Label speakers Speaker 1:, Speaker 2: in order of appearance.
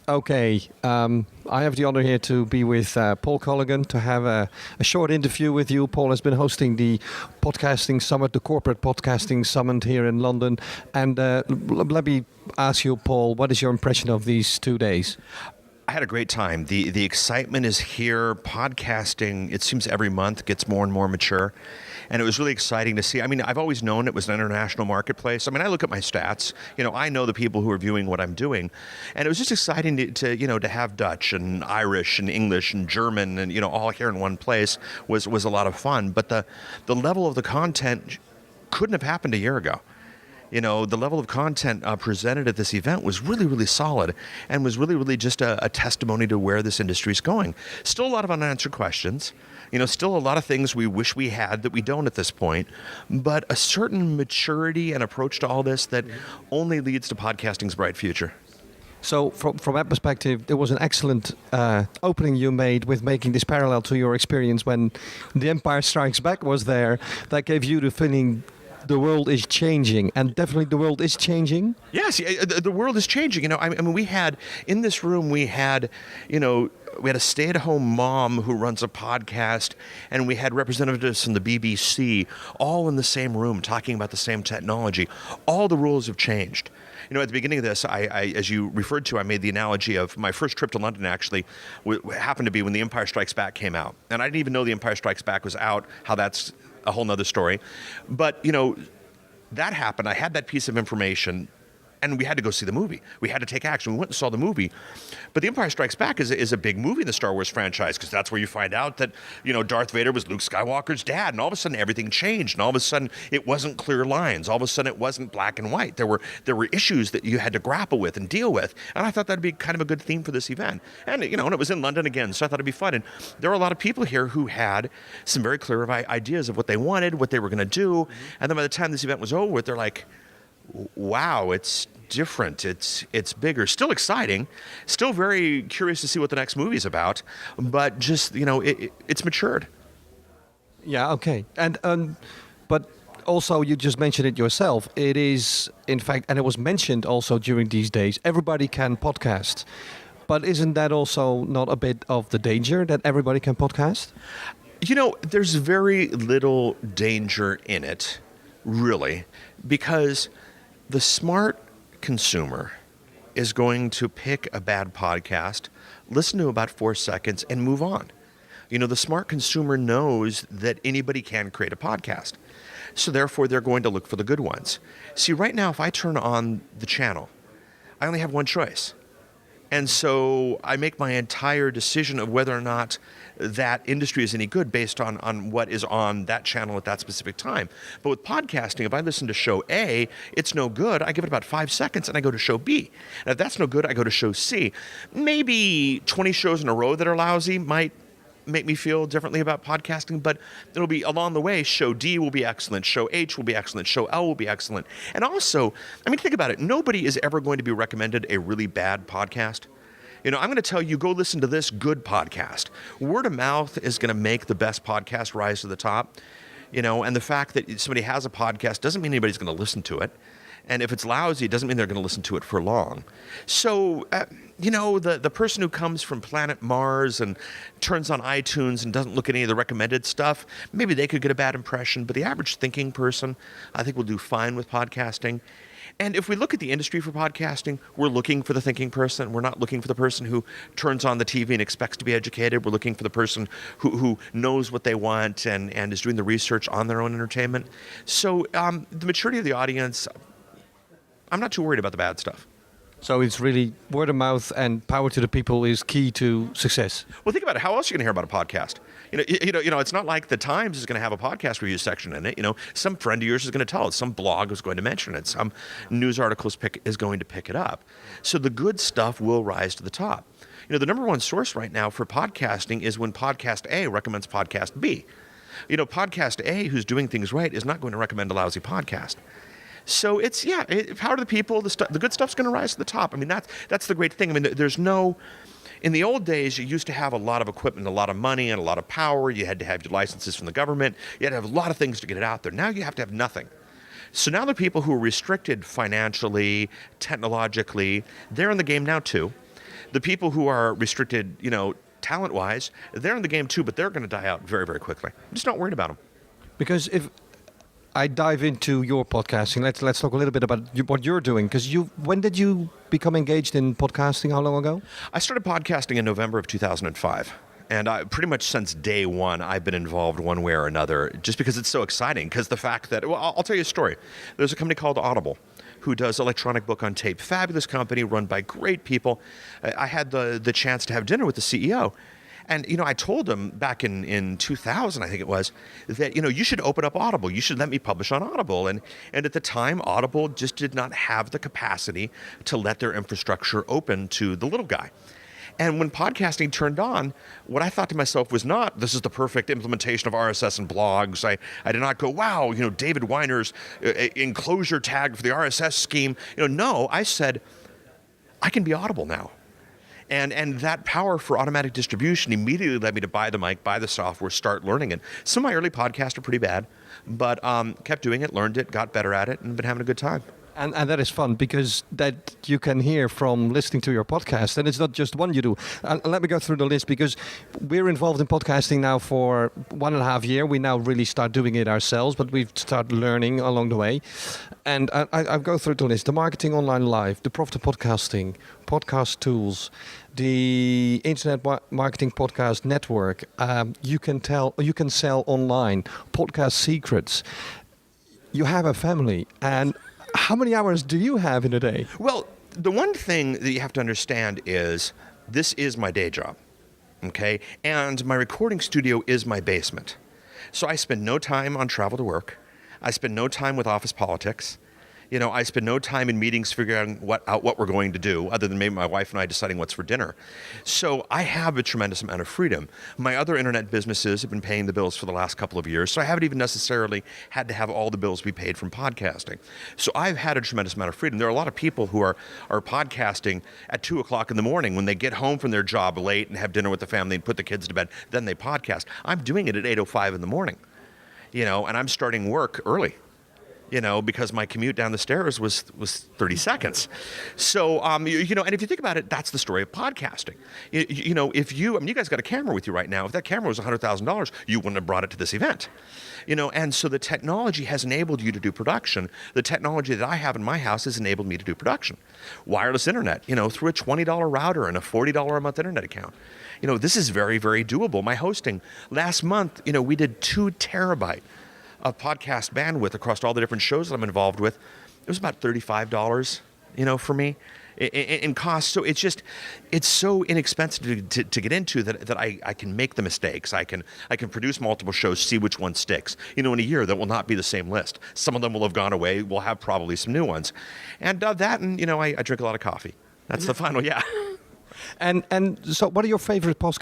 Speaker 1: Okay, I have the honor here to be with Paul Colligan to have a short interview with you. Paul has been hosting the podcasting summit, the corporate podcasting summit here in London. And let me ask you, Paul, what is your impression of these 2 days?
Speaker 2: I had a great time. The excitement is here. Podcasting, it seems every month gets more and more mature. And it was really exciting to see. I mean, I've always known it was an international marketplace. I mean, I look at my stats. I know the people who are viewing what I'm doing. And it was just exciting to have Dutch and Irish and English and German and, all here in one place was a lot of fun. But the level of the content couldn't have happened a year ago. The level of content presented at this event was really, really solid and was really, really just a testimony to where this industry is going. Still a lot of unanswered questions. Still a lot of things we wish we had that we don't at this point, but a certain maturity and approach to all this that only leads to podcasting's bright future.
Speaker 1: So from that perspective, there was an excellent opening you made with making this parallel to your experience when The Empire Strikes Back was there. That gave you the feeling the world is changing, and definitely the world is changing.
Speaker 2: Yes, the world is changing. I mean, we had in this room, we had a stay-at-home mom who runs a podcast, and we had representatives from the BBC all in the same room talking about the same technology. All the rules have changed. At the beginning of this, I as you referred to, I made the analogy of my first trip to London actually happened to be when The Empire Strikes Back came out. And I didn't even know The Empire Strikes Back was out, how that's a whole nother story. But, that happened. I had that piece of information, and we had to go see the movie. We had to take action. We went and saw the movie. But The Empire Strikes Back is a big movie in the Star Wars franchise, because that's where you find out that, Darth Vader was Luke Skywalker's dad, and all of a sudden everything changed, and all of a sudden it wasn't clear lines. All of a sudden it wasn't black and white. There were issues that you had to grapple with and deal with, and I thought that'd be kind of a good theme for this event. And, and it was in London again, so I thought it'd be fun. And there were a lot of people here who had some very clear ideas of what they wanted, what they were going to do, and then by the time this event was over, they're like, wow, it's different. It's bigger. Still exciting. Still very curious to see what the next movie's about. But just it's matured.
Speaker 1: Yeah. Okay. And but also you just mentioned it yourself. It is in fact, and it was mentioned also during these days. Everybody can podcast. But isn't that also not a bit of the danger that everybody can podcast?
Speaker 2: There's very little danger in it, really, because the smart consumer is going to pick a bad podcast, listen to about 4 seconds, and move on. The smart consumer knows that anybody can create a podcast. So therefore, they're going to look for the good ones. See, right now, if I turn on the channel, I only have one choice. And so I make my entire decision of whether or not that industry is any good based on what is on that channel at that specific time. But with podcasting, if I listen to show A, it's no good, I give it about 5 seconds and I go to show B. And if that's no good, I go to show C. Maybe 20 shows in a row that are lousy might make me feel differently about podcasting, but it'll be along the way. Show D will be excellent. Show H will be excellent. Show L will be excellent. And also, think about it. Nobody is ever going to be recommended a really bad podcast. I'm going to tell you, go listen to this good podcast. Word of mouth is going to make the best podcast rise to the top. And the fact that somebody has a podcast doesn't mean anybody's going to listen to it. And if it's lousy, it doesn't mean they're going to listen to it for long. So, the person who comes from planet Mars and turns on iTunes and doesn't look at any of the recommended stuff, maybe they could get a bad impression. But the average thinking person, I think, will do fine with podcasting. And if we look at the industry for podcasting, we're looking for the thinking person. We're not looking for the person who turns on the TV and expects to be educated. We're looking for the person who knows what they want and is doing the research on their own entertainment. So the maturity of the audience, I'm not too worried about the bad stuff.
Speaker 1: So it's really word of mouth and power to the people is key to success.
Speaker 2: Well, think about it. How else are you going to hear about a podcast? It's not like the Times is going to have a podcast review section in it. Some friend of yours is going to tell it. Some blog is going to mention it. Some news article is going to pick it up. So the good stuff will rise to the top. The number one source right now for podcasting is when podcast A recommends podcast B. Podcast A, who's doing things right, is not going to recommend a lousy podcast. So it's, power to the people. The good stuff's going to rise to the top. I mean, that's the great thing. I mean, in the old days, you used to have a lot of equipment, a lot of money, and a lot of power. You had to have your licenses from the government. You had to have a lot of things to get it out there. Now you have to have nothing. So now the people who are restricted financially, technologically, they're in the game now too. The people who are restricted, talent-wise, they're in the game too, but they're going to die out very, very quickly. I'm just not worried about them.
Speaker 1: Because if I dive into your podcasting, let's talk a little bit about what you're doing. Because when did you become engaged in podcasting? How long ago?
Speaker 2: I started podcasting in November of 2005. And pretty much since day one, I've been involved one way or another, just because it's so exciting. Because the fact that, I'll tell you a story. There's a company called Audible who does electronic book on tape. Fabulous company run by great people. I had the chance to have dinner with the CEO. And, I told him back in 2000, I think it was, that, you should open up Audible. You should let me publish on Audible. And at the time, Audible just did not have the capacity to let their infrastructure open to the little guy. And when podcasting turned on, what I thought to myself was not, this is the perfect implementation of RSS and blogs. I did not go, wow, David Weiner's enclosure tag for the RSS scheme. No, I said, I can be Audible now. And that power for automatic distribution immediately led me to buy the mic, buy the software, start learning it. Some of my early podcasts are pretty bad, but kept doing it, learned it, got better at it, and been having a good time.
Speaker 1: And that is fun because that you can hear from listening to your podcast, and it's not just one you do. And let me go through the list because we're involved in podcasting now for 1.5 years. We now really start doing it ourselves, but we've started learning along the way. And I go through the list: the Marketing Online Live, the Profitable Podcasting, Podcast Tools, the Internet Marketing Podcast Network. You can sell online, Podcast Secrets. You have a family, and how many hours do you have in a day?
Speaker 2: Well, the one thing that you have to understand is this is my day job, okay? And my recording studio is my basement. So I spend no time on travel to work. I spend no time with office politics. I spend no time in meetings figuring out what we're going to do, other than maybe my wife and I deciding what's for dinner. So I have a tremendous amount of freedom. My other internet businesses have been paying the bills for the last couple of years, so I haven't even necessarily had to have all the bills be paid from podcasting. So I've had a tremendous amount of freedom. There are a lot of people who are podcasting at 2 o'clock in the morning when they get home from their job late and have dinner with the family and put the kids to bed. Then they podcast. I'm doing it at 8:05 in the morning, and I'm starting work early. Because my commute down the stairs was 30 seconds. So, and if you think about it, that's the story of podcasting. If you guys got a camera with you right now. If that camera was $100,000, you wouldn't have brought it to this event. And so the technology has enabled you to do production. The technology that I have in my house has enabled me to do production. Wireless internet, through a $20 router and a $40 a month internet account. This is very, very doable. My hosting, last month, we did 2 terabyte of podcast bandwidth across all the different shows that I'm involved with. It was about $35, for me in cost. So it's so inexpensive to get into that I can make the mistakes. I can produce multiple shows, see which one sticks. In a year, that will not be the same list. Some of them will have gone away. We'll have probably some new ones. And I drink a lot of coffee. That's the final, yeah.
Speaker 1: And so what are your favorite podcasts?